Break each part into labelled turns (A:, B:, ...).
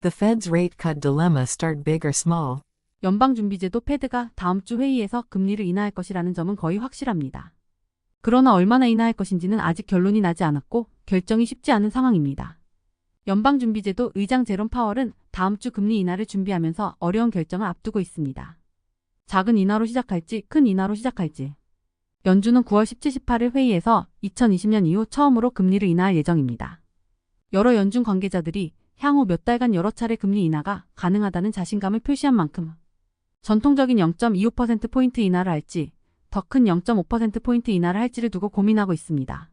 A: The Fed's rate cut dilemma start big or small.
B: 연방준비제도 패드가 다음 주 회의에서 금리를 인하할 것이라는 점은 거의 확실합니다. 그러나 얼마나 인하할 것인지는 아직 결론이 나지 않았고 결정이 쉽지 않은 상황입니다. 연방준비제도 의장 제롬 파월은 다음 주 금리 인하를 준비하면서 어려운 결정을 앞두고 있습니다. 작은 인하로 시작할지 큰 인하로 시작할지. 연준은 9월 17, 18일 회의에서 2020년 이후 처음으로 금리를 인하할 예정입니다. 여러 연준 관계자들이 향후 몇 달간 여러 차례 금리 인하가 가능하다는 자신감을 표시한 만큼 전통적인 0.25%포인트 인하를 할지 더 큰 0.5%포인트 인하를 할지를 두고 고민하고 있습니다.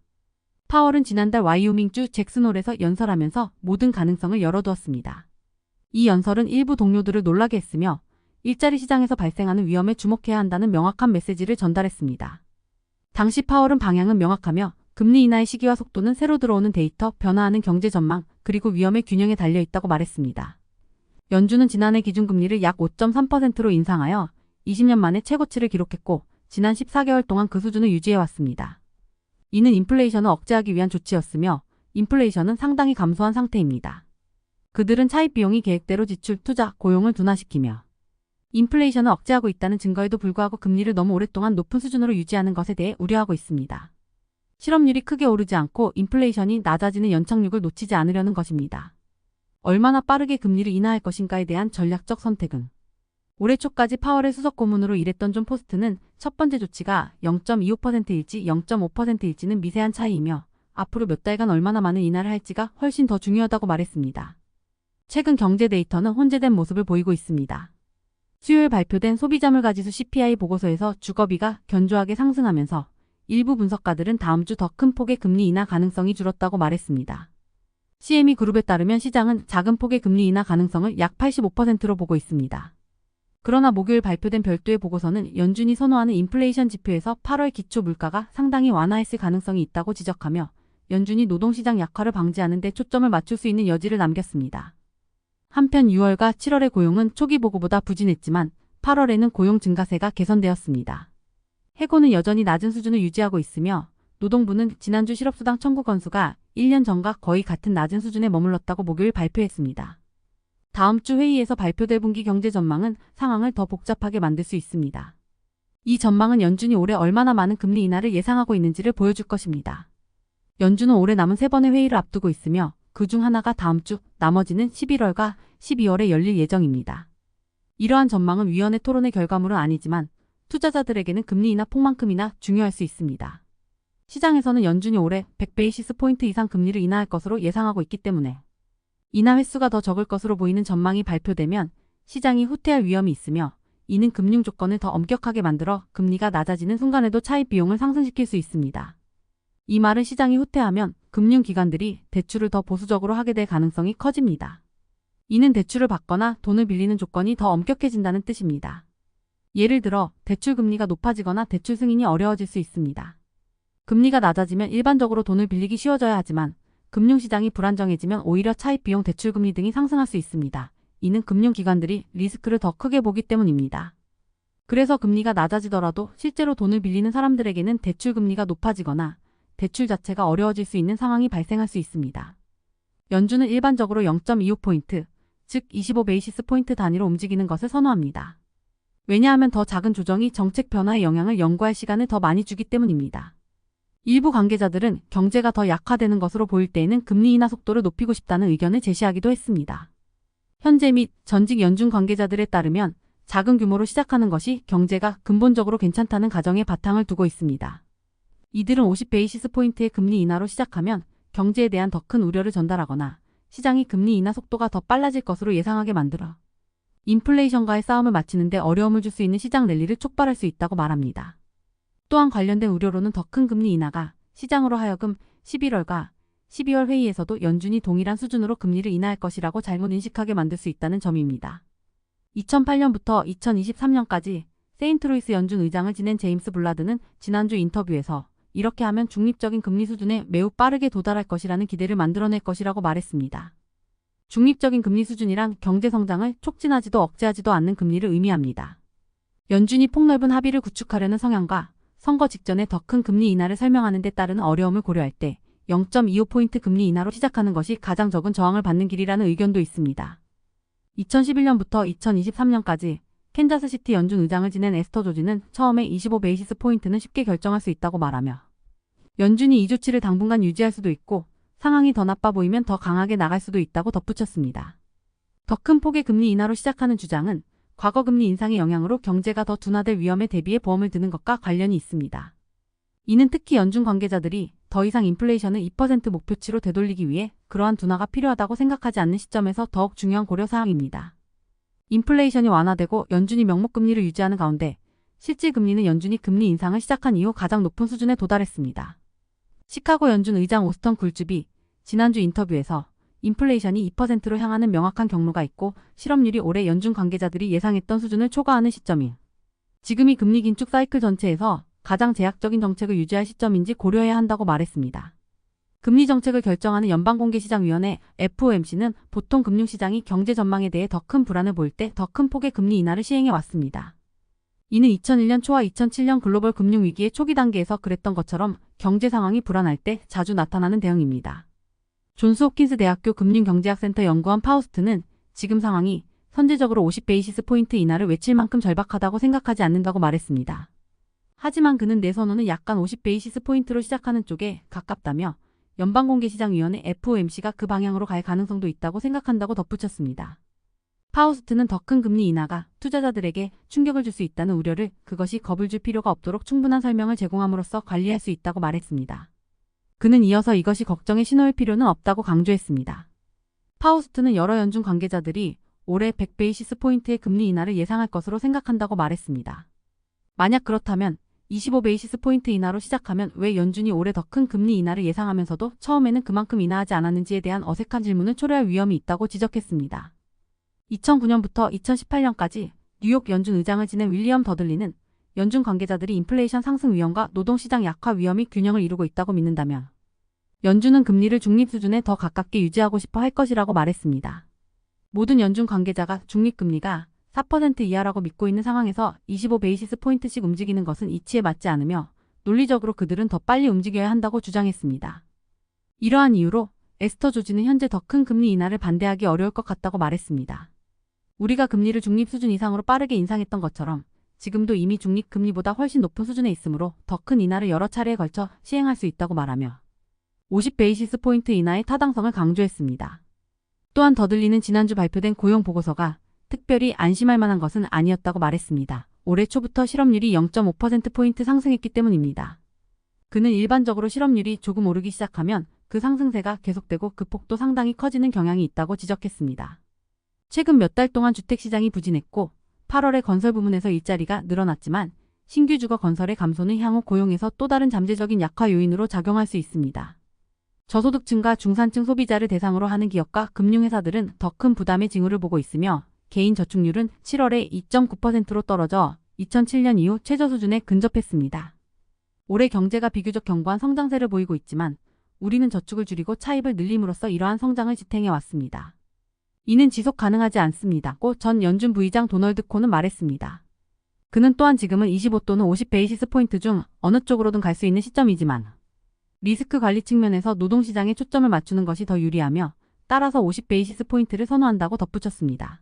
B: 파월은 지난달 와이오밍주 잭슨홀에서 연설하면서 모든 가능성을 열어두었습니다. 이 연설은 일부 동료들을 놀라게 했으며 일자리 시장에서 발생하는 위험에 주목해야 한다는 명확한 메시지를 전달했습니다. 당시 파월은 방향은 명확하며 금리 인하의 시기와 속도는 새로 들어오는 데이터, 변화하는 경제 전망, 그리고 위험의 균형에 달려있다고 말했습니다. 연준은 지난해 기준금리를 약 5.3%로 인상하여 20년 만에 최고치를 기록했고 지난 14개월 동안 그 수준을 유지해왔습니다. 이는 인플레이션을 억제하기 위한 조치였으며 인플레이션은 상당히 감소한 상태입니다. 그들은 차입 비용이 계획대로 지출, 투자, 고용을 둔화시키며 인플레이션을 억제하고 있다는 증거에도 불구하고 금리를 너무 오랫동안 높은 수준으로 유지하는 것에 대해 우려하고 있습니다. 실업률이 크게 오르지 않고 인플레이션이 낮아지는 연착륙을 놓치지 않으려는 것입니다. 얼마나 빠르게 금리를 인하할 것인가에 대한 전략적 선택은 올해 초까지 파월의 수석 고문으로 일했던 존 포스트는 첫 번째 조치가 0.25%일지 0.5%일지는 미세한 차이이며 앞으로 몇 달간 얼마나 많은 인하를 할지가 훨씬 더 중요하다고 말했습니다. 최근 경제 데이터는 혼재된 모습을 보이고 있습니다. 수요일 발표된 소비자물가지수 CPI 보고서에서 주거비가 견조하게 상승하면서 일부 분석가들은 다음 주 더 큰 폭의 금리 인하 가능성이 줄었다고 말했습니다. CME 그룹에 따르면 시장은 작은 폭의 금리 인하 가능성을 약 85%로 보고 있습니다. 그러나 목요일 발표된 별도의 보고서는 연준이 선호하는 인플레이션 지표에서 8월 기초 물가가 상당히 완화했을 가능성이 있다고 지적하며 연준이 노동시장 약화를 방지하는 데 초점을 맞출 수 있는 여지를 남겼습니다. 한편 6월과 7월의 고용은 초기 보고보다 부진했지만 8월에는 고용 증가세가 개선되었습니다. 해고는 여전히 낮은 수준을 유지하고 있으며 노동부는 지난주 실업수당 청구 건수가 1년 전과 거의 같은 낮은 수준에 머물렀다고 목요일 발표했습니다. 다음 주 회의에서 발표될 분기 경제 전망은 상황을 더 복잡하게 만들 수 있습니다. 이 전망은 연준이 올해 얼마나 많은 금리 인하를 예상하고 있는지를 보여줄 것입니다. 연준은 올해 남은 3번의 회의를 앞두고 있으며 그중 하나가 다음 주, 나머지는 11월과 12월에 열릴 예정입니다. 이러한 전망은 위원회 토론의 결과물은 아니지만 투자자들에게는 금리 인하 폭만큼이나 중요할 수 있습니다. 시장에서는 연준이 올해 100베이시스 포인트 이상 금리를 인하할 것으로 예상하고 있기 때문에 인하 횟수가 더 적을 것으로 보이는 전망이 발표되면 시장이 후퇴할 위험이 있으며 이는 금융 조건을 더 엄격하게 만들어 금리가 낮아지는 순간에도 차입 비용을 상승시킬 수 있습니다. 이 말은 시장이 후퇴하면 금융기관들이 대출을 더 보수적으로 하게 될 가능성이 커집니다. 이는 대출을 받거나 돈을 빌리는 조건이 더 엄격해진다는 뜻입니다. 예를 들어 대출 금리가 높아지거나 대출 승인이 어려워질 수 있습니다. 금리가 낮아지면 일반적으로 돈을 빌리기 쉬워져야 하지만 금융시장이 불안정해지면 오히려 차입비용 대출금리 등이 상승할 수 있습니다. 이는 금융기관들이 리스크를 더 크게 보기 때문입니다. 그래서 금리가 낮아지더라도 실제로 돈을 빌리는 사람들에게는 대출금리가 높아지거나 대출 자체가 어려워질 수 있는 상황이 발생할 수 있습니다. 연준은 일반적으로 0.25포인트, 즉 25베이시스 포인트 단위로 움직이는 것을 선호합니다. 왜냐하면 더 작은 조정이 정책 변화의 영향을 연구할 시간을 더 많이 주기 때문입니다. 일부 관계자들은 경제가 더 약화되는 것으로 보일 때에는 금리 인하 속도를 높이고 싶다는 의견을 제시하기도 했습니다. 현재 및 전직 연준 관계자들에 따르면 작은 규모로 시작하는 것이 경제가 근본적으로 괜찮다는 가정에 바탕을 두고 있습니다. 이들은 50베이시스 포인트의 금리 인하로 시작하면 경제에 대한 더 큰 우려를 전달하거나 시장이 금리 인하 속도가 더 빨라질 것으로 예상하게 만들어 인플레이션과의 싸움을 마치는 데 어려움을 줄 수 있는 시장 랠리를 촉발할 수 있다고 말합니다. 또한 관련된 우려로는 더 큰 금리 인하가 시장으로 하여금 11월과 12월 회의에서도 연준이 동일한 수준으로 금리를 인하할 것이라고 잘못 인식하게 만들 수 있다는 점입니다. 2008년부터 2023년까지 세인트루이스 연준 의장을 지낸 제임스 블라드는 지난주 인터뷰에서 이렇게 하면 중립적인 금리 수준에 매우 빠르게 도달할 것이라는 기대를 만들어낼 것이라고 말했습니다. 중립적인 금리 수준이란 경제 성장을 촉진하지도 억제하지도 않는 금리를 의미합니다. 연준이 폭넓은 합의를 구축하려는 성향과 선거 직전에 더 큰 금리 인하를 설명하는 데 따르는 어려움을 고려할 때 0.25포인트 금리 인하로 시작하는 것이 가장 적은 저항을 받는 길이라는 의견도 있습니다. 2011년부터 2023년까지 캔자스시티 연준 의장을 지낸 에스터 조지는 처음에 25 베이시스 포인트는 쉽게 결정할 수 있다고 말하며 연준이 이 조치를 당분간 유지할 수도 있고 상황이 더 나빠 보이면 더 강하게 나갈 수도 있다고 덧붙였습니다. 더 큰 폭의 금리 인하로 시작하는 주장은 과거 금리 인상의 영향으로 경제가 더 둔화될 위험에 대비해 보험을 드는 것과 관련이 있습니다. 이는 특히 연준 관계자들이 더 이상 인플레이션을 2% 목표치로 되돌리기 위해 그러한 둔화가 필요하다고 생각하지 않는 시점에서 더욱 중요한 고려사항입니다. 인플레이션이 완화되고 연준이 명목금리를 유지하는 가운데 실질 금리는 연준이 금리 인상을 시작한 이후 가장 높은 수준에 도달했습니다. 시카고 연준 의장 오스턴 굴줍이 지난주 인터뷰에서 인플레이션이 2%로 향하는 명확한 경로가 있고 실업률이 올해 연준 관계자들이 예상했던 수준을 초과하는 시점인 지금이 금리 긴축 사이클 전체에서 가장 제약적인 정책을 유지할 시점인지 고려해야 한다고 말했습니다. 금리 정책을 결정하는 연방공개시장위원회 FOMC는 보통 금융시장이 경제 전망에 대해 더 큰 불안을 보일 때 더 큰 폭의 금리 인하를 시행해 왔습니다. 이는 2001년 초와 2007년 글로벌 금융위기의 초기 단계에서 그랬던 것처럼 경제 상황이 불안할 때 자주 나타나는 대응입니다. 존스 홉킨스 대학교 금융경제학센터 연구원 파우스트는 지금 상황이 선제적으로 50 베이시스 포인트 인하를 외칠 만큼 절박하다고 생각하지 않는다고 말했습니다. 하지만 그는 내 선호는 약간 50 베이시스 포인트로 시작하는 쪽에 가깝다며 연방공개시장위원회 FOMC가 그 방향으로 갈 가능성도 있다고 생각한다고 덧붙였습니다. 파우스트는 더 큰 금리 인하가 투자자들에게 충격을 줄 수 있다는 우려를 그것이 겁을 줄 필요가 없도록 충분한 설명을 제공함으로써 관리할 수 있다고 말했습니다. 그는 이어서 이것이 걱정의 신호일 필요는 없다고 강조했습니다. 파우스트는 여러 연준 관계자들이 올해 100 베이시스 포인트의 금리 인하를 예상할 것으로 생각한다고 말했습니다. 만약 그렇다면 25 베이시스 포인트 인하로 시작하면 왜 연준이 올해 더 큰 금리 인하를 예상하면서도 처음에는 그만큼 인하하지 않았는지에 대한 어색한 질문을 초래할 위험이 있다고 지적했습니다. 2009년부터 2018년까지 뉴욕 연준 의장을 지낸 윌리엄 더들리는 연준 관계자들이 인플레이션 상승 위험과 노동시장 약화 위험이 균형을 이루고 있다고 믿는다면 연준은 금리를 중립 수준에 더 가깝게 유지하고 싶어 할 것이라고 말했습니다. 모든 연준 관계자가 중립금리가 4% 이하라고 믿고 있는 상황에서 25 베이시스 포인트씩 움직이는 것은 이치에 맞지 않으며 논리적으로 그들은 더 빨리 움직여야 한다고 주장했습니다. 이러한 이유로 에스터 조지는 현재 더 큰 금리 인하를 반대하기 어려울 것 같다고 말했습니다. 우리가 금리를 중립 수준 이상으로 빠르게 인상했던 것처럼 지금도 이미 중립 금리보다 훨씬 높은 수준에 있으므로 더 큰 인하를 여러 차례에 걸쳐 시행할 수 있다고 말하며 50 베이시스 포인트 인하의 타당성을 강조했습니다. 또한 더들리는 지난주 발표된 고용 보고서가 특별히 안심할 만한 것은 아니었다고 말했습니다. 올해 초부터 실업률이 0.5%포인트 상승했기 때문입니다. 그는 일반적으로 실업률이 조금 오르기 시작하면 그 상승세가 계속되고 그 폭도 상당히 커지는 경향이 있다고 지적했습니다. 최근 몇 달 동안 주택시장이 부진했고 8월에 건설 부문에서 일자리가 늘어났지만 신규 주거 건설의 감소는 향후 고용에서 또 다른 잠재적인 약화 요인으로 작용할 수 있습니다. 저소득층과 중산층 소비자를 대상으로 하는 기업과 금융회사들은 더 큰 부담의 징후를 보고 있으며 개인 저축률은 7월에 2.9%로 떨어져 2007년 이후 최저 수준에 근접했습니다. 올해 경제가 비교적 견고한 성장세를 보이고 있지만 우리는 저축을 줄이고 차입을 늘림으로써 이러한 성장을 지탱해 왔습니다. 이는 지속 가능하지 않습니다.고 전 연준 부의장 도널드 코는 말했습니다. 그는 또한 지금은 25 또는 50 베이시스 포인트 중 어느 쪽으로든 갈 수 있는 시점이지만 리스크 관리 측면에서 노동시장에 초점을 맞추는 것이 더 유리하며 따라서 50 베이시스 포인트를 선호한다고 덧붙였습니다.